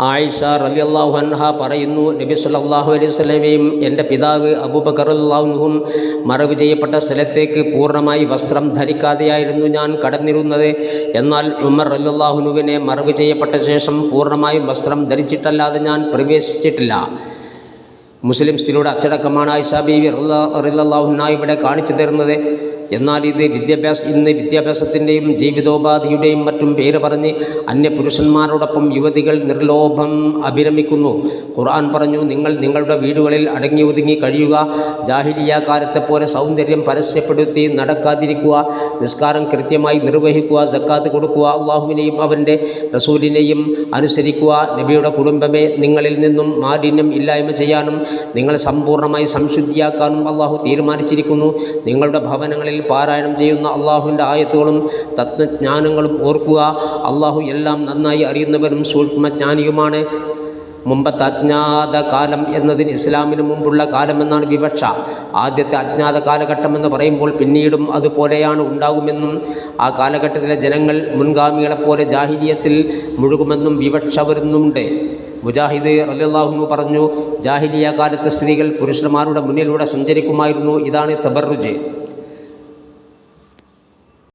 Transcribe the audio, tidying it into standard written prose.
ആയിഷ റളിയല്ലാഹു അൻഹ പറയുന്നു, നബി സല്ലല്ലാഹു അലൈഹി വസല്ലമയും എൻ്റെ പിതാവ് അബൂബക്കർ റളിയല്ലാഹു അൻഹും മറവ് ചെയ്യപ്പെട്ട സ്ഥലത്തേക്ക് പൂർണ്ണമായി വസ്ത്രം ധരിക്കാതെയായിരുന്നു ഞാൻ കടന്നിരുന്നത്. എന്നാൽ ഉമർ റളിയല്ലാഹു അൻഹുവിനെ മറവ് ചെയ്യപ്പെട്ട ശേഷം പൂർണ്ണമായും വസ്ത്രം ധരിച്ചിട്ടല്ലാതെ ഞാൻ പ്രവേശിച്ചിട്ടില്ല. മുസ്ലിം സ്ത്രീയുടെ അച്ചടക്കമാണ് ആയിഷ ബീവി റളിയല്ലാഹു അൻഹ ഇവിടെ കാണിച്ചു തരുന്നത്. എന്നാൽ ഇന്ന് വിദ്യാഭ്യാസത്തിൻ്റെയും ജീവിതോപാധിയുടെയും മറ്റും പേര് പറഞ്ഞ് അന്യപുരുഷന്മാരോടൊപ്പം യുവതികൾ നിർലോഭം അഭിരമിക്കുന്നു. ഖുർആൻ പറഞ്ഞു, നിങ്ങൾ നിങ്ങളുടെ വീടുകളിൽ അടങ്ങി ഒതുങ്ങി കഴിയുക, ജാഹിലിയ കാലത്തെപ്പോലെ സൗന്ദര്യം പരസ്യപ്പെടുത്തി നടക്കാതിരിക്കുക, നിസ്കാരം കൃത്യമായി നിർവഹിക്കുക, സക്കാത്ത് കൊടുക്കുക, അള്ളാഹുവിനെയും അവൻ്റെ റസൂലിനെയും അനുസരിക്കുക. നബിയുടെ കുടുംബമേ, നിങ്ങളിൽ നിന്നും മാലിന്യം ഇല്ലായ്മ ചെയ്യാനും നിങ്ങളെ സമ്പൂർണ്ണമായി സംശുദ്ധിയാക്കാനും അള്ളാഹു തീരുമാനിച്ചിരിക്കുന്നു. നിങ്ങളുടെ ഭവനങ്ങളിൽ പാരായണം ചെയ്യുന്ന അള്ളാഹുവിൻ്റെ ആയത്തുകളും തത്വജ്ഞാനങ്ങളും ഓർക്കുക. അള്ളാഹു എല്ലാം നന്നായി അറിയുന്നവരും സൂക്ഷ്മജ്ഞാനിയുമാണ്. മുമ്പത്തെ അജ്ഞാത കാലം എന്നതിന് ഇസ്ലാമിന് മുമ്പുള്ള കാലമെന്നാണ് വിവക്ഷ. ആദ്യത്തെ അജ്ഞാത കാലഘട്ടം എന്ന് പറയുമ്പോൾ പിന്നീടും അതുപോലെയാണ് ഉണ്ടാകുമെന്നും ആ കാലഘട്ടത്തിലെ ജനങ്ങൾ മുൻഗാമികളെപ്പോലെ ജാഹിലിയത്തിൽ മുഴുകുമെന്നും വിവക്ഷ വരുന്നുണ്ട്. മുജാഹിദ് റളിയല്ലാഹു അൻഹു പറഞ്ഞു, ജാഹിലിയ കാലത്തെ സ്ത്രീകൾ പുരുഷന്മാരുടെ മുന്നിലൂടെ സഞ്ചരിക്കുമായിരുന്നു. ഇതാണ് തബറുജ്.